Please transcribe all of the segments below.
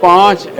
5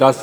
10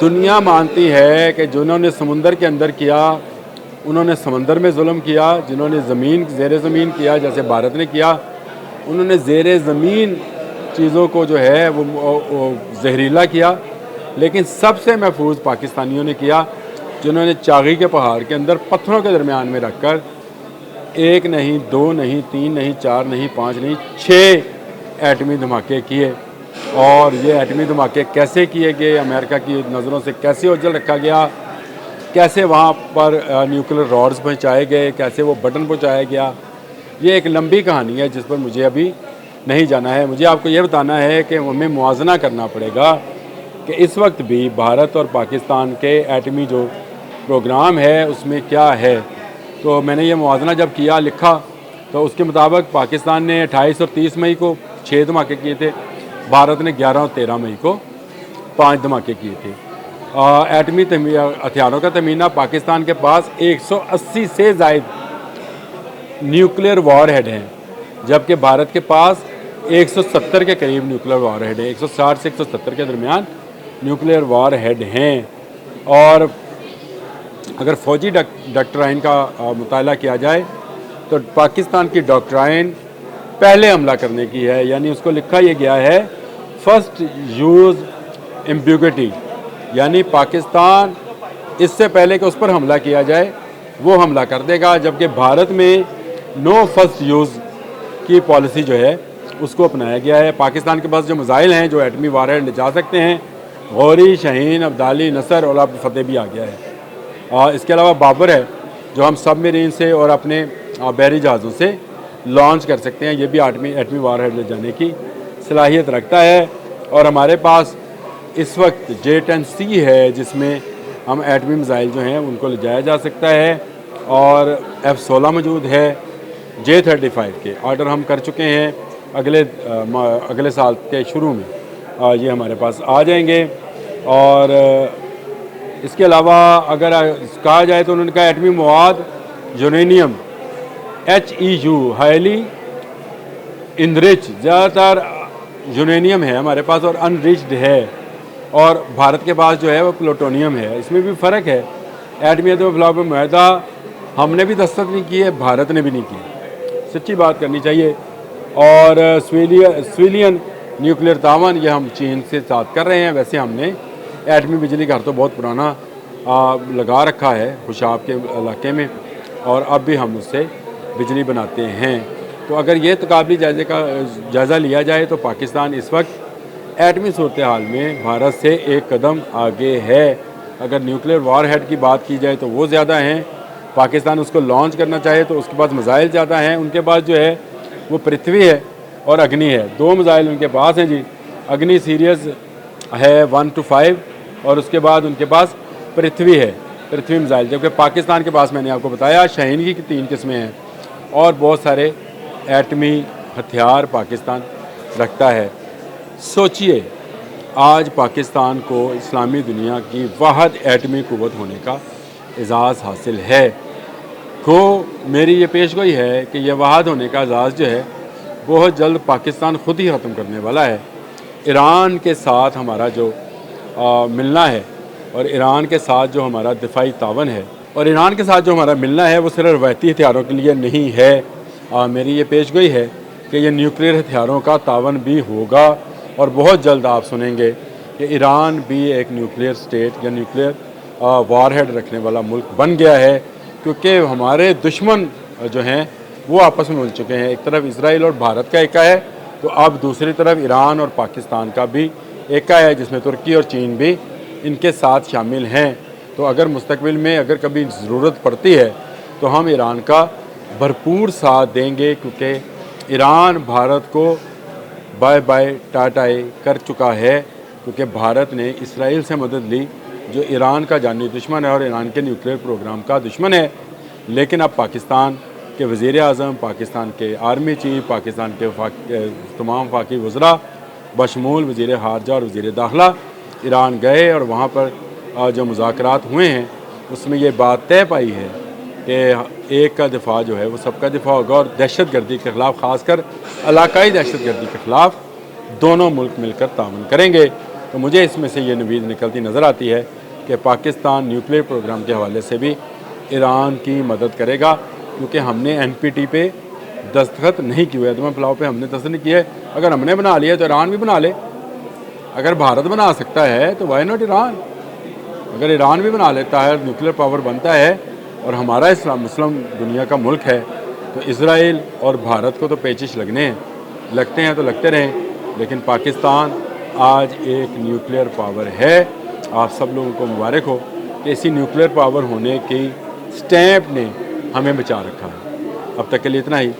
دنیا مانتی ہے کہ جنہوں نے سمندر کے اندر کیا انہوں نے سمندر میں ظلم کیا، جنہوں نے زمین زیر زمین کیا جیسے بھارت نے کیا، انہوں نے زیر زمین چیزوں کو جو ہے وہ زہریلا کیا، لیکن سب سے محفوظ پاکستانیوں نے کیا، جنہوں نے چاغی کے پہاڑ کے اندر پتھروں کے درمیان میں رکھ کر 1 نہیں 2 نہیں 3 نہیں 4 نہیں 5 نہیں 6 ایٹمی دھماکے کیے۔ اور یہ ایٹمی دھماکے کیسے کیے گئے، امریکہ کی نظروں سے کیسے اوجھل رکھا گیا، کیسے وہاں پر نیوکلیر راڈز پہنچائے گئے، کیسے وہ بٹن پہنچایا گیا، یہ ایک لمبی کہانی ہے جس پر مجھے ابھی نہیں جانا ہے۔ مجھے آپ کو یہ بتانا ہے کہ ہمیں موازنہ کرنا پڑے گا کہ اس وقت بھی بھارت اور پاکستان کے ایٹمی جو پروگرام ہے اس میں کیا ہے۔ تو میں نے یہ موازنہ جب کیا لکھا تو اس کے مطابق پاکستان نے 28 اور 30 مئی کو 6 دھماکے کیے تھے، بھارت نے 11 اور 13 مئی کو 5 دھماکے کیے تھے۔ ایٹمی ہتھیاروں کا تخمینہ پاکستان کے پاس 180 سے زائد نیوکلیر وار ہیڈ ہیں، جبکہ بھارت کے پاس 170 کے قریب نیوکلیر وار ہیڈ ہیں، 160 سے 170 کے درمیان نیوکلیر وار ہیڈ ہیں۔ اور اگر فوجی ڈاکٹرائن کا مطالعہ کیا جائے تو پاکستان کی ڈاکٹرائن پہلے حملہ کرنے کی ہے، یعنی اس کو لکھا یہ گیا ہے فرسٹ یوز ایمبیگوٹی، یعنی پاکستان اس سے پہلے کہ اس پر حملہ کیا جائے وہ حملہ کر دے گا، جبکہ بھارت میں نو فرسٹ یوز کی پالیسی جو ہے اس کو اپنایا گیا ہے۔ پاکستان کے پاس جو میزائل ہیں جو ایٹمی وار ہیڈ لے جا سکتے ہیں، غوری، شاہین، عبدالی، نصر اور اب فتح بھی آ گیا ہے۔ اس کے علاوہ بابر ہے جو ہم سب میرین سے اور اپنے بحری جہازوں سے لانچ کر سکتے ہیں، یہ بھی ایٹمی وار ہیڈ لے جانے کی صلاحیت رکھتا ہے۔ اور ہمارے پاس اس وقت J-10C ہے جس میں ہم ایٹمی میزائل جو ہیں ان کو لے جایا جا سکتا ہے، اور F-16 موجود ہے، J-35 کے آرڈر ہم کر چکے ہیں، اگلے سال کے شروع میں یہ ہمارے پاس آ جائیں گے۔ اور اس کے علاوہ اگر کہا جائے تو انہوں نے کہا ایٹمی مواد یورینیم HEU ہائیلی انریچ، زیادہ تر یورینیم ہے ہمارے پاس اور انریچڈ ہے، اور بھارت کے پاس جو ہے وہ پلوٹونیم ہے۔ اس میں بھی فرق ہے، ایٹمی خلاف معاہدہ ہم نے بھی دستخط نہیں کی ہے، بھارت نے بھی نہیں کی، سچی بات کرنی چاہیے۔ اور سویلین نیوکلیر تعاون یہ ہم چین سے ساتھ کر رہے ہیں۔ ویسے ہم نے ایٹمی بجلی گھر تو بہت پرانا لگا رکھا ہے خوشاب کے علاقے میں، اور اب بھی ہم اس سے بجلی بناتے ہیں۔ تو اگر یہ تقابلی جائزہ لیا جائے تو پاکستان اس وقت ایٹمی صورتحال میں بھارت سے ایک قدم آگے ہے۔ اگر نیوکلیر وار ہیڈ کی بات کی جائے تو وہ زیادہ ہیں، پاکستان اس کو لانچ کرنا چاہے تو اس کے پاس میزائل زیادہ ہیں۔ ان کے پاس جو ہے وہ پرتھوی ہے اور اگنی ہے، 2 میزائل ان کے پاس ہیں جی۔ اگنی سیریز ہے 1 to 5 اور اس کے بعد ان کے پاس پرتھوی ہے، پرتھوی میزائل، جبکہ پاکستان کے پاس میں نے آپ کو بتایا شاہین کی 3 قسمیں ہیں، اور بہت سارے ایٹمی ہتھیار پاکستان رکھتا ہے۔ سوچئے آج پاکستان کو اسلامی دنیا کی واحد ایٹمی قوت ہونے کا اعزاز حاصل ہے۔ گو میری یہ پیش گوئی ہے کہ یہ واحد ہونے کا اعزاز جو ہے بہت جلد پاکستان خود ہی ختم کرنے والا ہے۔ ایران کے ساتھ ہمارا جو ملنا ہے اور ایران کے ساتھ جو ہمارا دفاعی تعاون ہے اور ایران کے ساتھ جو ہمارا ملنا ہے وہ صرف روایتی ہتھیاروں کے لیے نہیں ہے۔ میری یہ پیش گوئی ہے کہ یہ نیوکلیر ہتھیاروں کا تعاون بھی ہوگا، اور بہت جلد آپ سنیں گے کہ ایران بھی ایک نیوکلیر سٹیٹ یا نیوکلیر وار ہیڈ رکھنے والا ملک بن گیا ہے، کیونکہ ہمارے دشمن جو ہیں وہ آپس میں مل چکے ہیں۔ ایک طرف اسرائیل اور بھارت کا ایکا ہے، تو اب دوسری طرف ایران اور پاکستان کا بھی ایکا ہے جس میں ترکی اور چین بھی ان کے ساتھ شامل ہیں۔ تو اگر مستقبل میں اگر کبھی ضرورت پڑتی ہے تو ہم ایران کا بھرپور ساتھ دیں گے، کیونکہ ایران بھارت کو بائے بائے ٹاٹائے کر چکا ہے، کیونکہ بھارت نے اسرائیل سے مدد لی جو ایران کا جانی دشمن ہے اور ایران کے نیوکلیر پروگرام کا دشمن ہے۔ لیکن اب پاکستان کے وزیر اعظم، پاکستان کے آرمی چیف، پاکستان کے تمام وفاقی وزراء بشمول وزیر خارجہ اور وزیر داخلہ ایران گئے، اور وہاں پر جو مذاکرات ہوئے ہیں اس میں یہ بات طے پائی ہے کہ ایک کا دفاع جو ہے وہ سب کا دفاع ہوگا، اور دہشت گردی کے خلاف، خاص کر علاقائی دہشت گردی کے خلاف دونوں ملک مل کر تعاون کریں گے۔ تو تو مجھے اس میں سے یہ نوید نکلتی نظر آتی ہے کہ پاکستان نیوکلیئر پروگرام کے حوالے سے بھی ایران کی مدد کرے گا، کیونکہ ہم نے NPT پہ دستخط نہیں کیے ہوئے، عدم پلاؤ پہ ہم نے دستخط نہیں کیا ہے۔ اگر ہم نے بنا لیا تو ایران بھی بنا لے۔ اگر بھارت بنا سکتا ہے تو وائی ناٹ ایران؟ اگر ایران بھی بنا لیتا ہے، نیوکلیئر پاور بنتا ہے اور ہمارا اسلام مسلم دنیا کا ملک ہے، تو اسرائیل اور بھارت کو تو پیچش لگنے ہیں، لگتے ہیں تو لگتے رہیں، لیکن پاکستان آج ایک نیوکلیئر پاور ہے۔ آپ سب لوگوں کو مبارک ہو کہ اسی نیوکلیئر پاور ہونے کی سٹیمپ نے ہمیں بچا رکھا ہے۔ اب تک کے لیے اتنا ہی۔